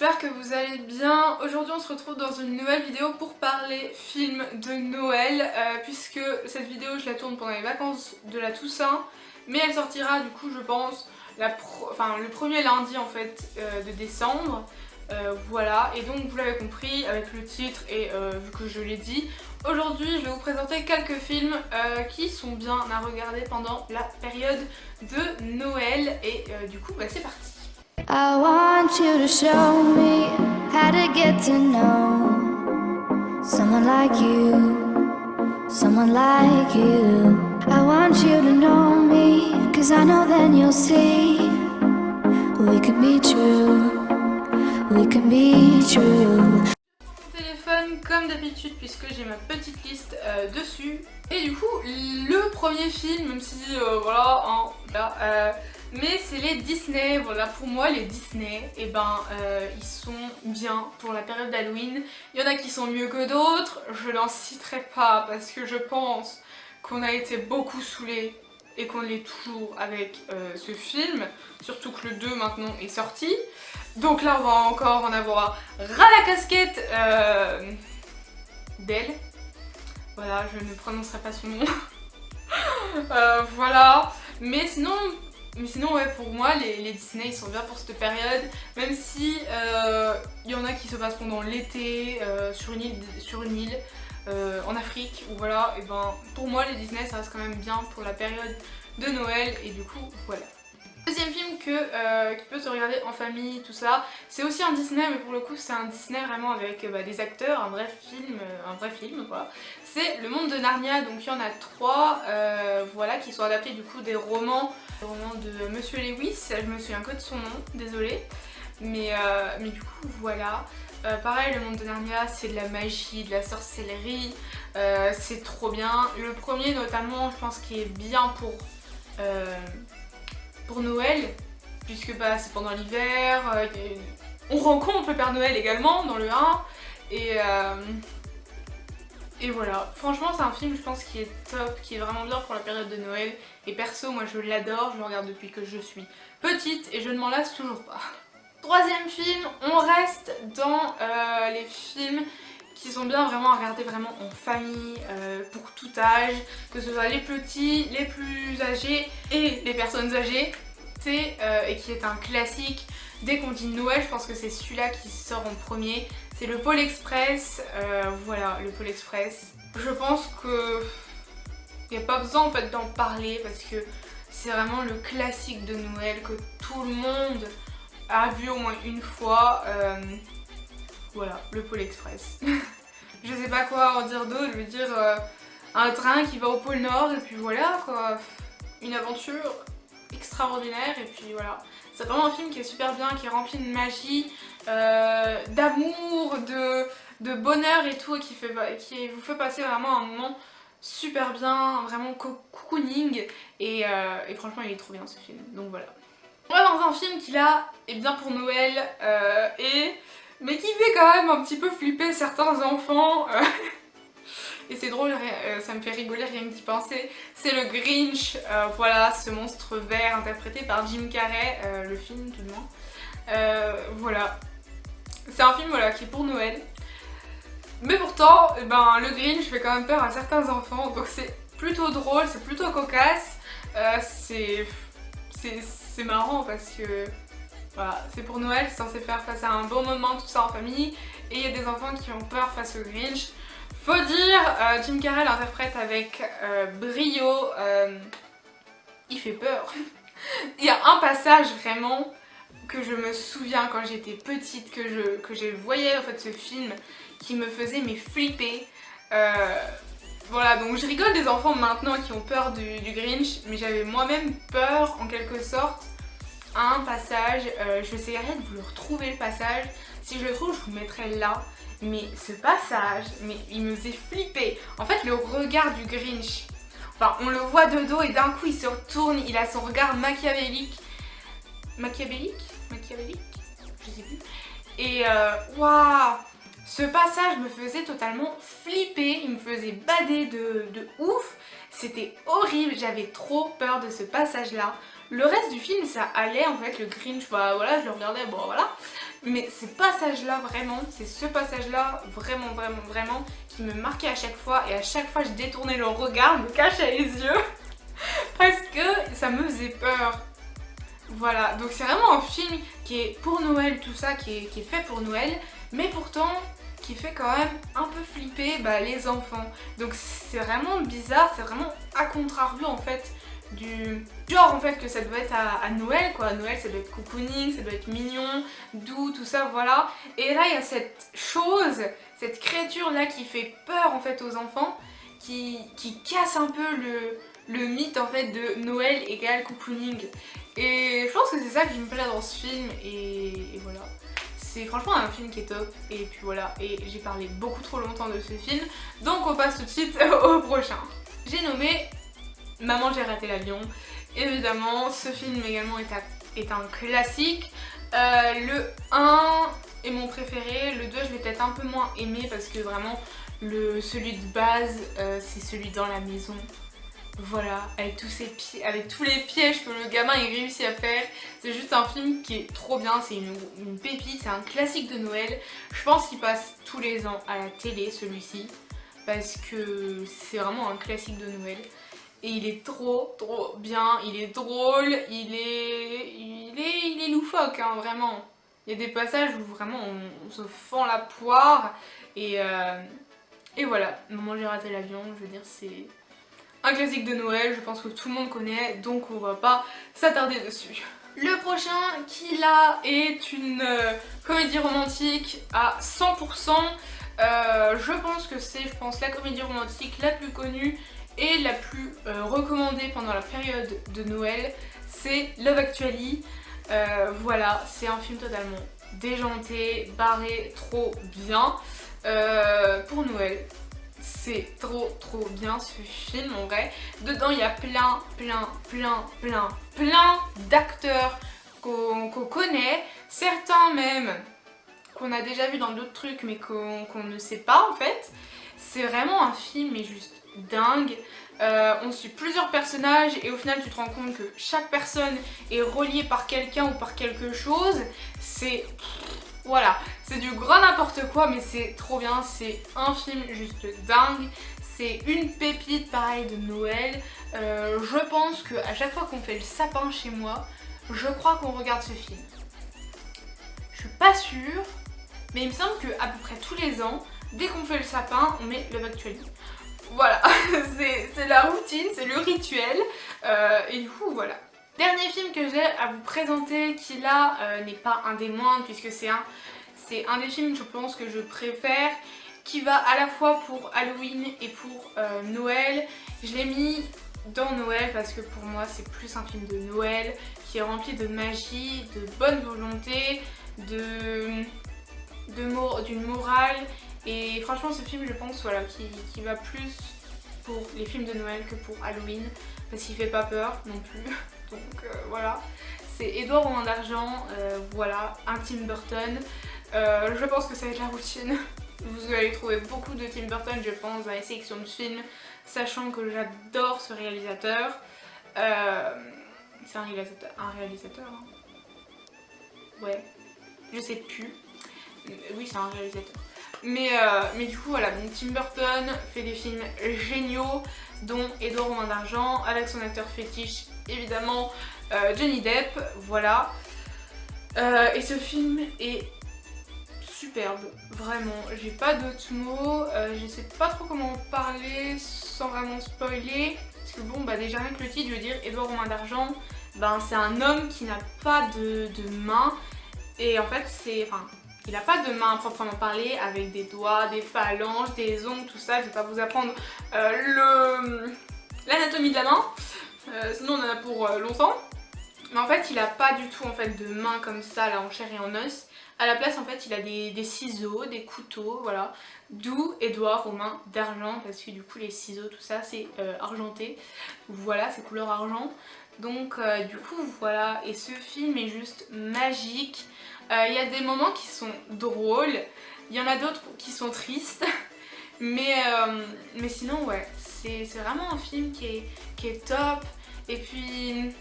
j'espère que vous allez bien. Aujourd'hui on se retrouve dans une nouvelle vidéo pour parler film de Noël, puisque cette vidéo je la tourne pendant les vacances de la Toussaint, mais elle sortira du coup je pense le premier lundi en fait de décembre. Voilà, et donc vous l'avez compris avec le titre et vu que je l'ai dit, aujourd'hui je vais vous présenter quelques films qui sont bien à regarder pendant la période de Noël et du coup bah, c'est parti. I want you to show me how to get to know someone like you, someone like you. I want you to know me, 'cause I know then you'll see we can be true, we can be true. Téléphone comme d'habitude puisque j'ai ma petite liste dessus. Et du coup le premier film, même si voilà, hein, là, mais c'est les Disney. Voilà, pour moi les Disney, et ils sont bien pour la période d'Halloween. Il y en a qui sont mieux que d'autres, je n'en citerai pas parce que je pense qu'on a été beaucoup saoulés et qu'on l'est toujours avec ce film, surtout que le 2 maintenant est sorti. Donc là on va encore en avoir ras la casquette d'elle. Voilà, je ne prononcerai pas son nom. Voilà, mais sinon ouais, pour moi les Disney ils sont bien pour cette période, même si il y en a qui se passent pendant l'été sur une île en Afrique, ou voilà, et pour moi les Disney ça reste quand même bien pour la période de Noël, et du coup voilà. Deuxième film qui peut se regarder en famille, tout ça, c'est aussi un Disney, mais pour le coup c'est un Disney vraiment avec des acteurs, un vrai film quoi. C'est Le Monde de Narnia, donc il y en a 3 voilà, qui sont adaptés du coup des romans de Monsieur Lewis, je me souviens que de son nom, désolée, mais du coup voilà. Pareil, Le Monde de Narnia c'est de la magie, de la sorcellerie, c'est trop bien. Le premier notamment je pense qu'il est bien pour Noël, puisque c'est pendant l'hiver, on rencontre le Père Noël également dans le 1, et voilà. Franchement c'est un film je pense qui est top, qui est vraiment bien pour la période de Noël, et perso moi je l'adore, je le regarde depuis que je suis petite et je ne m'en lasse toujours pas. Troisième film, on reste dans les films qui sont bien vraiment à regarder vraiment en famille, pour tout âge, que ce soit les petits, les plus âgés et les personnes âgées, et qui est un classique. Dès qu'on dit Noël, je pense que c'est celui-là qui sort en premier, c'est le Pôle Express. Voilà, le Pôle Express. Je pense que il n'y a pas besoin en fait d'en parler parce que c'est vraiment le classique de Noël que tout le monde a vu au moins une fois. Voilà, le Pôle Express. Je sais pas quoi en dire d'autre, je veux dire un train qui va au pôle Nord et puis voilà quoi. Une aventure extraordinaire, et puis voilà. C'est vraiment un film qui est super bien, qui est rempli de magie, d'amour, de bonheur et tout, et qui vous fait passer vraiment un moment super bien, vraiment cocooning, et franchement il est trop bien ce film, donc voilà. On va dans un film qui là est bien pour Noël, mais qui fait quand même un petit peu flipper certains enfants. Et c'est drôle, ça me fait rigoler rien que d'y penser. C'est le Grinch, voilà, ce monstre vert interprété par Jim Carrey, le film tout du moins. Voilà. C'est un film voilà, qui est pour Noël. Mais pourtant, le Grinch fait quand même peur à certains enfants, donc c'est plutôt drôle, c'est plutôt cocasse. C'est marrant parce que voilà, c'est pour Noël, c'est censé faire face à un bon moment, tout ça en famille, et il y a des enfants qui ont peur face au Grinch. Faut dire, Jim Carrey l'interprète avec brio, il fait peur. Il y a un passage vraiment que je me souviens quand j'étais petite, que je voyais en fait ce film, qui me faisait flipper. Voilà, donc je rigole des enfants maintenant qui ont peur du Grinch, mais j'avais moi-même peur en quelque sorte à un passage. Je vais essayer de vous le retrouver, le passage. Si je le trouve, je vous le mettrai là. Mais ce passage, il me faisait flipper. En fait, le regard du Grinch, enfin, on le voit de dos et d'un coup il se retourne, il a son regard machiavélique. Machiavélique, je sais plus. Et waouh, ce passage me faisait totalement flipper, il me faisait bader de ouf. C'était horrible, j'avais trop peur de ce passage là. Le reste du film ça allait en fait, le Grinch, voilà, je le regardais, bon voilà. Mais ces passages-là, vraiment, c'est ce passage-là, vraiment, qui me marquait à chaque fois. Et à chaque fois, je détournais le regard, me cachais les yeux, parce que ça me faisait peur. Voilà, donc c'est vraiment un film qui est pour Noël, tout ça, qui est fait pour Noël, mais pourtant qui fait quand même un peu flipper les enfants. Donc c'est vraiment bizarre, c'est vraiment à contrario en fait du genre en fait que ça doit être à Noël quoi. À Noël ça doit être cocooning, ça doit être mignon, doux, tout ça, voilà. Et là il y a cette chose, cette créature là qui fait peur en fait aux enfants, qui casse un peu le mythe en fait de Noël égale cocooning. Et je pense que c'est ça qui me plaît dans ce film et voilà. C'est franchement un film qui est top et puis voilà, et j'ai parlé beaucoup trop longtemps de ce film, donc on passe tout de suite au prochain. J'ai nommé Maman j'ai raté l'avion. Évidemment ce film également est un classique. Le 1 est mon préféré, le 2 je l'ai peut-être un peu moins aimé parce que vraiment celui de base c'est celui dans la maison. Voilà, avec tous les pièges que le gamin il réussit à faire. C'est juste un film qui est trop bien, c'est une pépite, c'est un classique de Noël. Je pense qu'il passe tous les ans à la télé celui-ci, parce que c'est vraiment un classique de Noël. Et il est trop bien, il est drôle, il est loufoque hein, vraiment. Il y a des passages où vraiment on se fend la poire et voilà, Maman j'ai raté l'avion, je veux dire c'est un classique de Noël, je pense que tout le monde connaît, donc on va pas s'attarder dessus. Le prochain qui là est une comédie romantique à 100%. Je pense que c'est la comédie romantique la plus connue et la plus recommandée pendant la période de Noël. C'est Love Actually. Voilà, c'est un film totalement déjanté, barré, trop bien pour Noël. C'est trop bien ce film en vrai. Dedans il y a plein d'acteurs qu'on connaît. Certains même qu'on a déjà vu dans d'autres trucs mais qu'on ne sait pas en fait. C'est vraiment un film mais juste dingue. On suit plusieurs personnages et au final tu te rends compte que chaque personne est reliée par quelqu'un ou par quelque chose. C'est... Voilà, c'est du grand n'importe quoi mais c'est trop bien, c'est un film juste dingue, c'est une pépite pareil de Noël. Je pense qu'à chaque fois qu'on fait le sapin chez moi, je crois qu'on regarde ce film. Je suis pas sûre, mais il me semble qu'à peu près tous les ans, dès qu'on fait le sapin, on met Love Actually. Voilà, c'est la routine, c'est le rituel et du coup voilà. Dernier film que j'ai à vous présenter qui là n'est pas un des moindres puisque c'est un des films je pense que je préfère, qui va à la fois pour Halloween et pour Noël. Je l'ai mis dans Noël parce que pour moi c'est plus un film de Noël qui est rempli de magie, de bonne volonté, d'une morale. Et franchement ce film je pense voilà, qui va plus pour les films de Noël que pour Halloween parce qu'il fait pas peur non plus. Donc voilà, c'est Édouard aux mains d'argent, voilà, un Tim Burton. Je pense que ça va être la routine. Vous allez trouver beaucoup de Tim Burton je pense dans les sélections de films, sachant que j'adore ce réalisateur. C'est un réalisateur hein. Ouais, je sais plus. Oui c'est un réalisateur. Mais du coup voilà, donc Tim Burton fait des films géniaux dont Édouard aux mains d'argent avec son acteur fétiche évidemment Johnny Depp, voilà. Et ce film est superbe, vraiment, j'ai pas d'autres mots, je sais pas trop comment en parler sans vraiment spoiler, parce que bon déjà rien que le titre, je veux dire Édouard aux mains d'argent, c'est un homme qui n'a pas de main, et en fait il n'a pas de main proprement parler avec des doigts, des phalanges, des ongles, tout ça. Je vais pas vous apprendre l'anatomie de la main, sinon on en a pour longtemps. Mais en fait il n'a pas du tout en fait de main comme ça là en chair et en os. À la place en fait il a des ciseaux, des couteaux, voilà. D'où Édouard aux mains d'argent parce que du coup les ciseaux tout ça c'est argenté. Voilà, c'est couleur argent. Donc du coup voilà, et ce film est juste magique. Il y a des moments qui sont drôles, il y en a d'autres qui sont tristes, mais sinon ouais, c'est vraiment un film qui est top. Et puis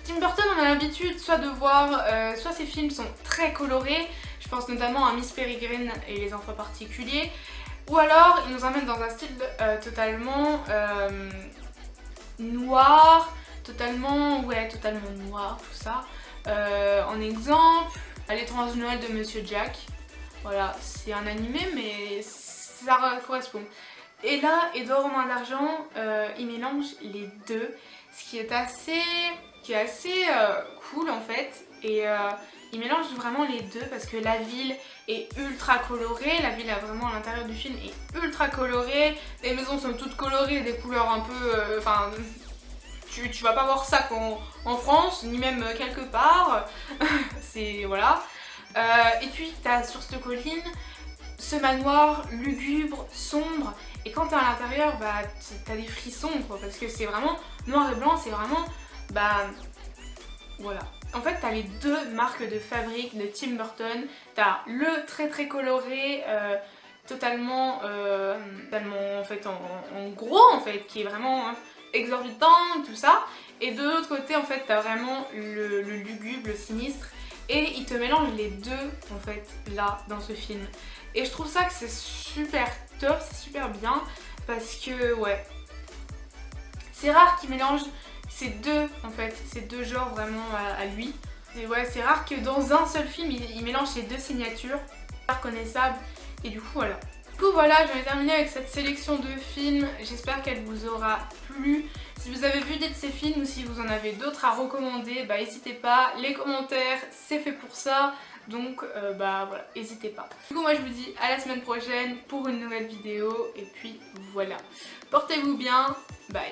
Tim Burton, on a l'habitude soit de voir, soit ses films sont très colorés, je pense notamment à Miss Peregrine et les enfants particuliers, ou alors il nous emmène dans un style totalement noir, totalement noir, tout ça. En exemple, L'étrange Noël de Monsieur Jack, voilà, c'est un animé mais ça correspond. Et là, Édouard aux mains d'argent, il mélange les deux, ce qui est assez cool en fait. Et il mélange vraiment les deux parce que la ville est ultra colorée, la ville vraiment à l'intérieur du film est ultra colorée, les maisons sont toutes colorées, des couleurs un peu... Enfin, tu vas pas voir ça en France, ni même quelque part, c'est... voilà. Et puis t'as sur cette colline ce manoir lugubre, sombre, et quand t'es à l'intérieur, bah t'as des frissons quoi, parce que c'est vraiment noir et blanc, c'est vraiment... bah... voilà. En fait, t'as les deux marques de fabrique de Tim Burton. T'as le très coloré, totalement en fait en gros en fait, qui est vraiment exorbitant tout ça. Et de l'autre côté en fait, t'as vraiment le lugubre, le sinistre. Et il te mélange les deux en fait là dans ce film. Et je trouve ça que c'est super top, c'est super bien parce que ouais, c'est rare qu'il mélange ces deux en fait, ces deux genres vraiment à lui. Et ouais, c'est rare que dans un seul film il mélange ces deux signatures, pas reconnaissables. Et du coup voilà. Du coup voilà, je vais terminer avec cette sélection de films. J'espère qu'elle vous aura plu. Si vous avez vu des de ces films ou si vous en avez d'autres à recommander, bah n'hésitez pas. Les commentaires, c'est fait pour ça. Donc bah voilà, n'hésitez pas. Du coup moi je vous dis à la semaine prochaine pour une nouvelle vidéo. Et puis voilà. Portez-vous bien. Bye.